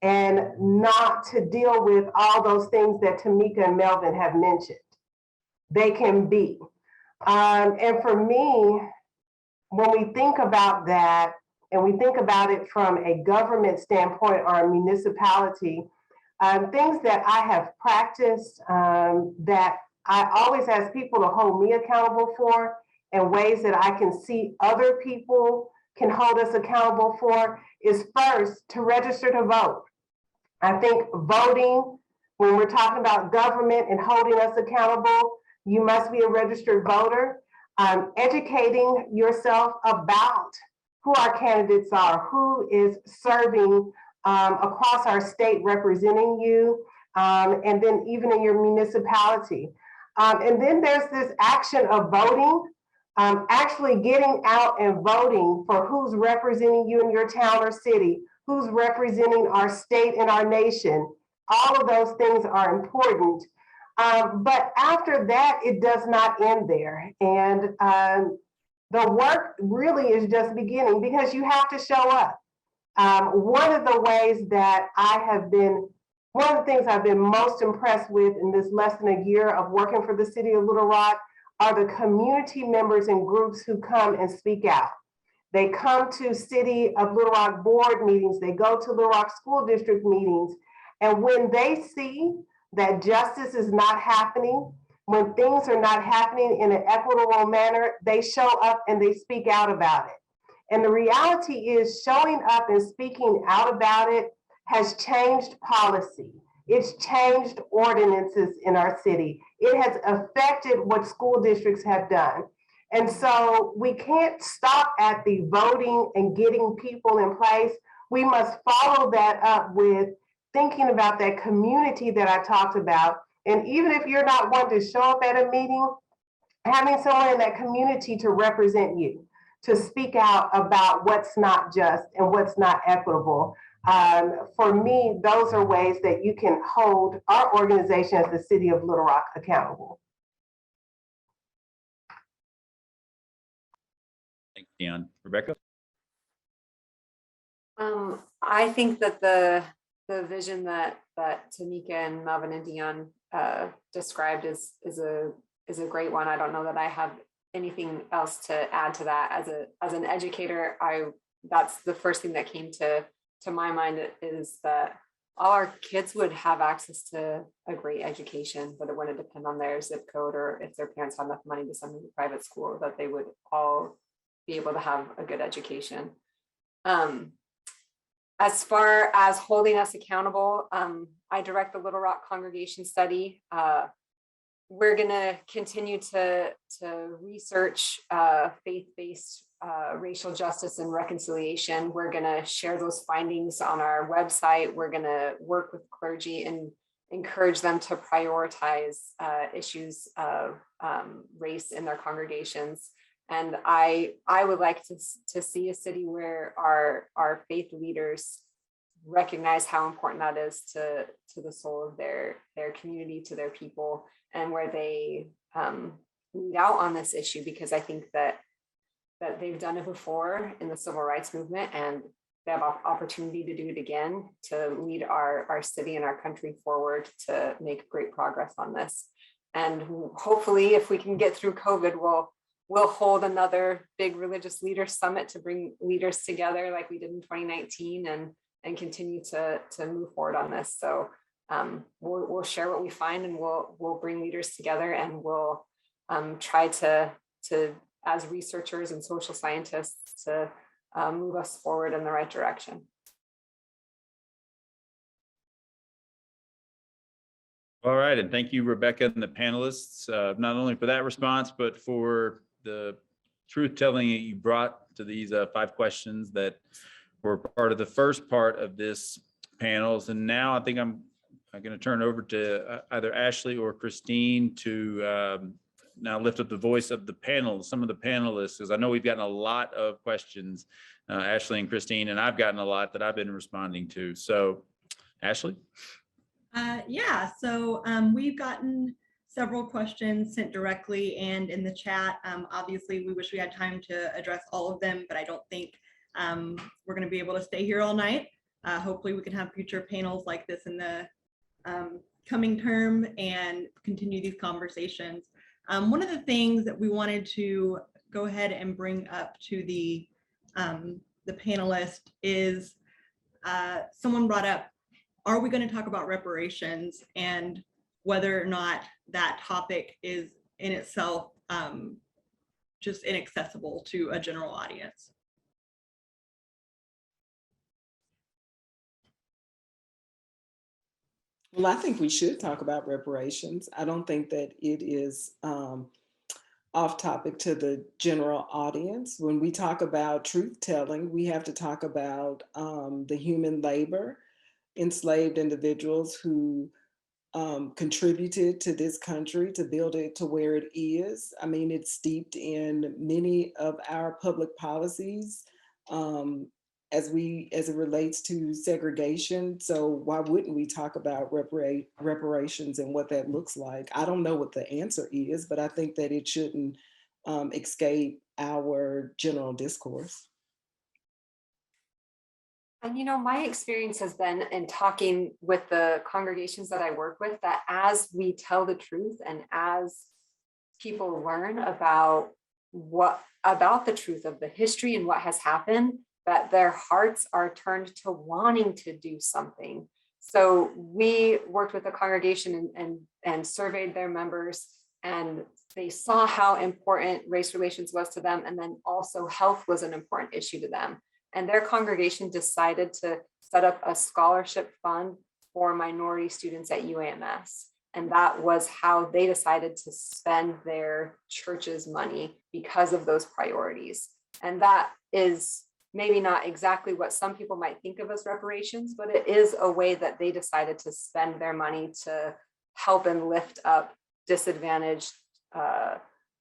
and not to deal with all those things that Tamika and Melvin have mentioned. They can be. And for me, when we think about that, and we think about it from a government standpoint or a municipality, things that I have practiced that I always ask people to hold me accountable for, and ways that I can see other people can hold us accountable for, is first to register to vote. I think voting, when we're talking about government and holding us accountable, you must be a registered voter. Educating yourself about who our candidates are, who is serving across our state representing you, and then even in your municipality. And then there's this action of voting, actually getting out and voting for who's representing you in your town or city, who's representing our state and our nation. All of those things are important. But after that, it does not end there. And the work really is just beginning, because you have to show up. One of the ways that one of the things I've been most impressed with in this less than a year of working for the City of Little Rock are the community members and groups who come and speak out. They come to City of Little Rock board meetings, they go to Little Rock School District meetings, and when they see that justice is not happening, when things are not happening in an equitable manner, they show up and they speak out about it. And the reality is, showing up and speaking out about it has changed policy. It's changed ordinances in our city. It has affected what school districts have done. And so we can't stop at the voting and getting people in place. We must follow that up with thinking about that community that I talked about. And even if you're not one to show up at a meeting, having someone in that community to represent you, to speak out about what's not just and what's not equitable. For me, those are ways that you can hold our organization as the City of Little Rock accountable. Thanks, Dionne. Rebecca? I think that the vision that Tamika and Melvin and Dionne described is a great one. I don't know that I have anything else to add to that. As an educator, that's the first thing that came to my mind, is that all our kids would have access to a great education, but it wouldn't depend on their zip code or if their parents had enough money to send them to private school, that they would all be able to have a good education. As far as holding us accountable, I direct the Little Rock Congregation Study. We're going to continue to research faith-based racial justice and reconciliation. We're going to share those findings on our website. We're going to work with clergy and encourage them to prioritize issues of race in their congregations. And I would like to see a city where our faith leaders recognize how important that is to the soul of their community, to their people, and where they lead out on this issue, because I think that they've done it before in the civil rights movement, and they have opportunity to do it again, to lead our city and our country forward to make great progress on this. And hopefully, if we can get through COVID, we'll hold another big religious leaders summit to bring leaders together like we did in 2019 and continue to move forward on this. So we'll share what we find, and we'll bring leaders together, and we'll try to as researchers and social scientists to move us forward in the right direction. All right, and thank you, Rebecca, and the panelists, not only for that response, but for the truth telling that you brought to these 5 questions that were part of the first part of this panels. And now I think I'm going to turn over to either Ashley or Christine to now lift up the voice of the panel, some of the panelists, because I know we've gotten a lot of questions, Ashley and Christine, and I've gotten a lot that I've been responding to. So, Ashley? Yeah, so we've gotten several questions sent directly and in the chat. Obviously, we wish we had time to address all of them, but I don't think we're going to be able to stay here all night. Hopefully, we can have future panels like this in the coming term and continue these conversations. One of the things that we wanted to go ahead and bring up to the panelist is someone brought up, are we going to talk about reparations, and whether or not that topic is in itself just inaccessible to a general audience? Well, I think we should talk about reparations. I don't think that it is off topic to the general audience. When we talk about truth telling, we have to talk about the human labor, enslaved individuals who contributed to this country to build it to where it is. I mean, it's steeped in many of our public policies as it relates to segregation. So why wouldn't we talk about reparations and what that looks like? I don't know what the answer is, but I think that it shouldn't escape our general discourse. And my experience has been in talking with the congregations that I work with, that as we tell the truth and as people learn about the truth of the history and what has happened, that their hearts are turned to wanting to do something. So we worked with the congregation and surveyed their members, and they saw how important race relations was to them, and then also health was an important issue to them. And their congregation decided to set up a scholarship fund for minority students at UAMS. And that was how they decided to spend their church's money, because of those priorities. And that is maybe not exactly what some people might think of as reparations, but it is a way that they decided to spend their money to help and lift up disadvantaged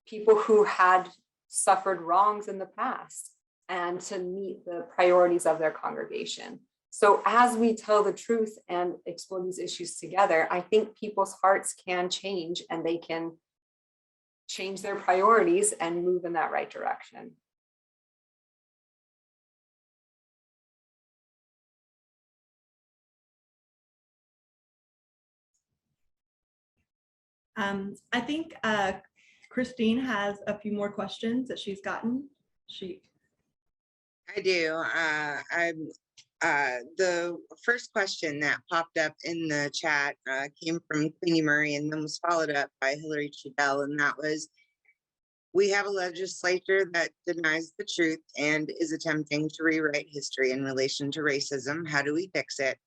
people who had suffered wrongs in the past, and to meet the priorities of their congregation. So as we tell the truth and explore these issues together, I think people's hearts can change, and they can change their priorities and move in that right direction. I think Christine has a few more questions that she's gotten. I do. The first question that popped up in the chat came from Queenie Murray, and then was followed up by Hillary Trudell, and that was, We have a legislature that denies the truth and is attempting to rewrite history in relation to racism. How do we fix it?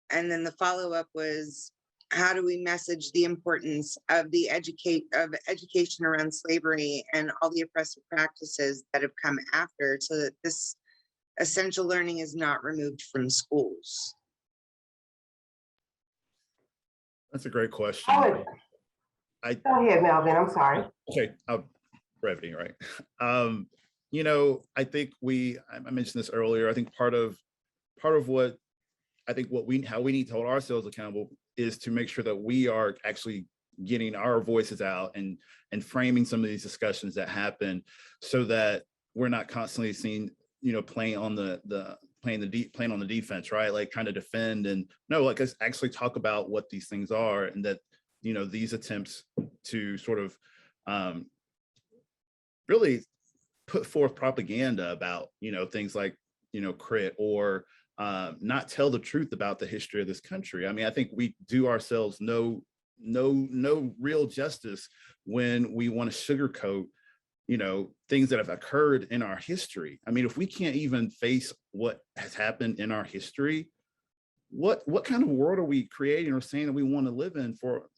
And then the follow-up was, how do we message the importance of the education around slavery and all the oppressive practices that have come after, so that this essential learning is not removed from schools? That's a great question. Go ahead, Melvin, I'm sorry. Okay, brevity, right? You know, I think I mentioned this earlier. I think part of what how we need to hold ourselves accountable is to make sure that we are actually getting our voices out and framing some of these discussions that happen, so that we're not constantly seen, you know, playing on the defense, right? Like kind of defend, and no, like let's actually talk about what these things are, and that, you know, these attempts to sort of really put forth propaganda about, you know, things like, you know, crit, or not tell the truth about the history of this country. I mean, I think we do ourselves no real justice when we want to sugarcoat, you know, things that have occurred in our history. I mean, if we can't even face what has happened in our history, what kind of world are we creating or saying that we want to live in for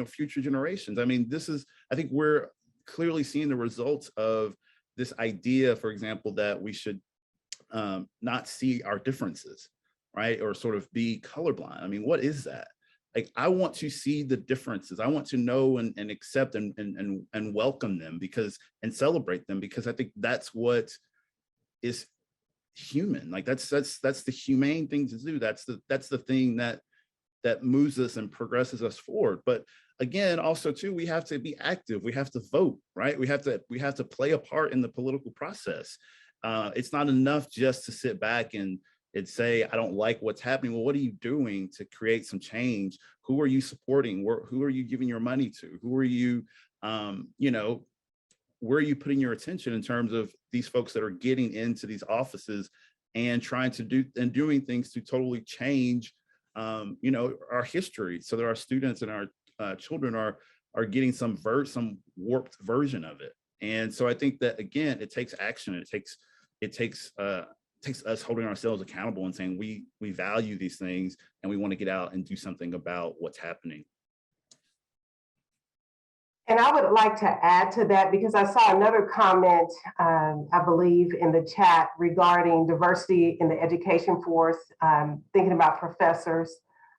future generations? I mean, I think we're clearly seeing the results of this idea, for example, that we should not see our differences, right? Or sort of be colorblind. I mean, what is that? Like, I want to see the differences. I want to know and accept and welcome them, and celebrate them, because I think that's what is human. Like that's the humane thing to do. That's the thing that moves us and progresses us forward. But again, also too, we have to be active. We have to vote, right? We have to play a part in the political process. It's not enough just to sit back and say, I don't like what's happening. Well, what are you doing to create some change? Who are you supporting? Who are you giving your money to? Who are you, where are you putting your attention in terms of these folks that are getting into these offices and trying to doing things to totally change, our history, so that our students and our children are getting some warped version of it. And so I think that, again, it takes action. It takes us holding ourselves accountable and saying we value these things and we want to get out and do something about what's happening. And I would like to add to that, because I saw another comment, I believe, in the chat regarding diversity in the education force, thinking about professors.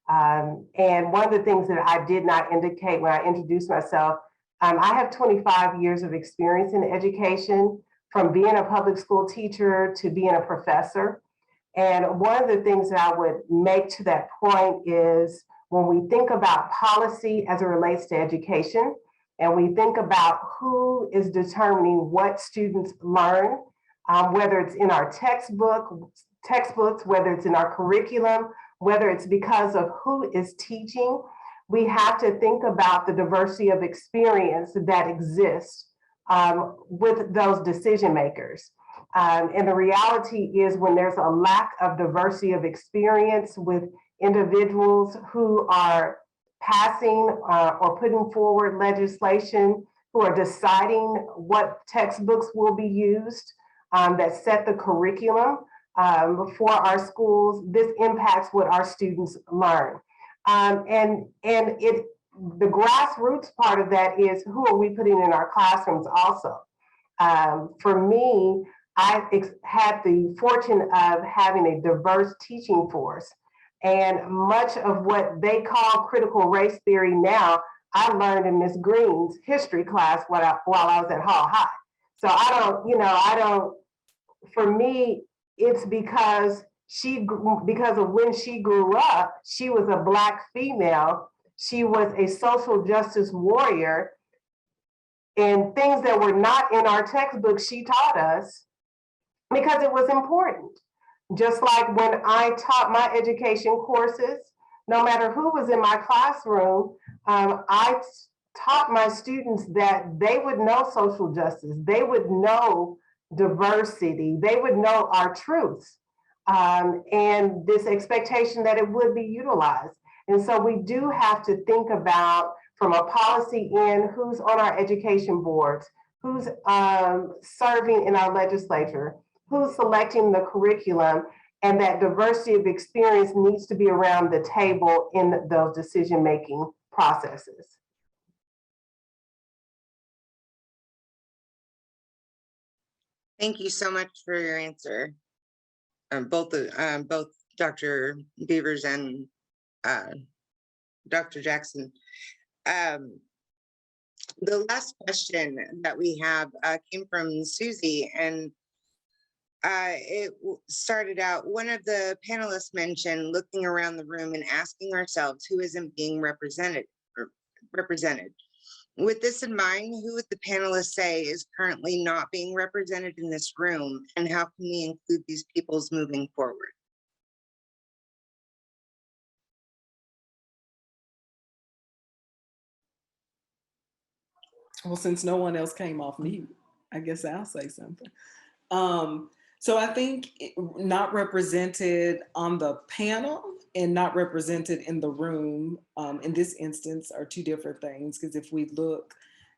And one of the things that I did not indicate when I introduced myself, I have 25 years of experience in education, from being a public school teacher to being a professor. And one of the things that I would make to that point is, when we think about policy as it relates to education, and we think about who is determining what students learn, whether it's in our textbooks, whether it's in our curriculum, whether it's because of who is teaching, we have to think about the diversity of experience that exists with those decision makers. And the reality is, when there's a lack of diversity of experience with individuals who are passing or putting forward legislation, who are deciding what textbooks will be used, that set the curriculum for our schools, this impacts what our students learn. The grassroots part of that is, who are we putting in our classrooms also? For me, I had the fortune of having a diverse teaching force. And much of what they call critical race theory now, I learned in Miss Green's history class while I was at Hall High. So for me, it's because of when she grew up, she was a Black female. She was a social justice warrior, and things that were not in our textbooks, she taught us because it was important. Just like when I taught my education courses, no matter who was in my classroom, I taught my students that they would know social justice, they would know diversity, they would know our truths, and this expectation that it would be utilized. And so we do have to think about, from a policy end, who's on our education boards, who's serving in our legislature, who's selecting the curriculum, and that diversity of experience needs to be around the table in those decision-making processes. Thank you so much for your answer. Both Dr. Beavers and Dr. Jackson. The last question that we have came from Susie, and it started out, one of the panelists mentioned looking around the room and asking ourselves who isn't being represented. With this in mind, who would the panelists say is currently not being represented in this room, and how can we include these peoples moving forward? Well, since no one else came off mute, I guess I'll say something. So I think not represented on the panel and not represented in the room in this instance are two different things, because if we look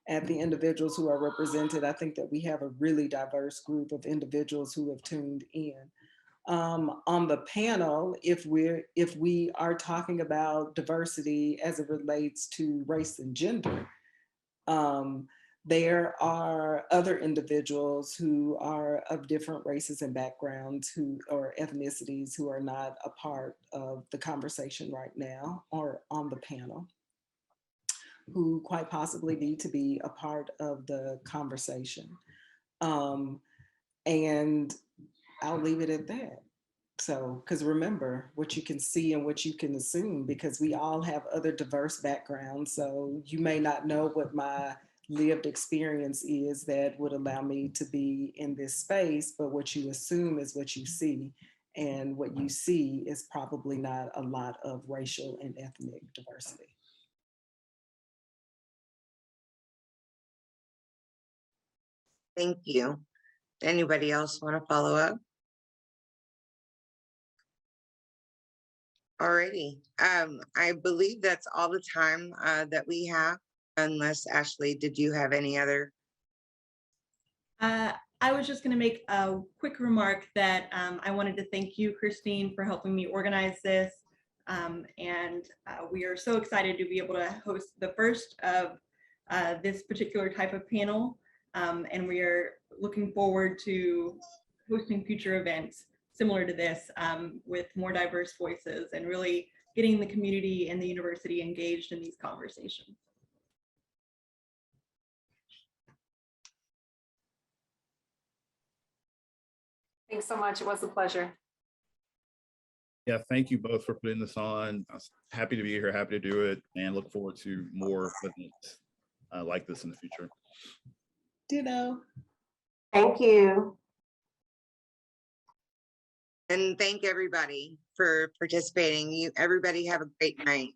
at the individuals who are represented, I think that we have a really diverse group of individuals who have tuned in. On the panel, if we are talking about diversity as it relates to race and gender, there are other individuals who are of different races and backgrounds or ethnicities who are not a part of the conversation right now or on the panel, who quite possibly need to be a part of the conversation. And I'll leave it at that. So, because remember what you can see and what you can assume, because we all have other diverse backgrounds. So you may not know what my lived experience is that would allow me to be in this space, but what you assume is what you see. And what you see is probably not a lot of racial and ethnic diversity. Thank you. Anybody else want to follow up? Alrighty, I believe that's all the time that we have, unless Ashley, did you have any other? I was just going to make a quick remark that I wanted to thank you, Christine, for helping me organize this. We are so excited to be able to host the first of this particular type of panel. And we are looking forward to hosting future events similar to this with more diverse voices and really getting the community and the university engaged in these conversations. Thanks so much. It was a pleasure. Yeah, thank you both for putting this on. I was happy to be here, happy to do it, and look forward to more events like this in the future. Ditto. Thank you. And thank everybody for participating. Everybody have a great night.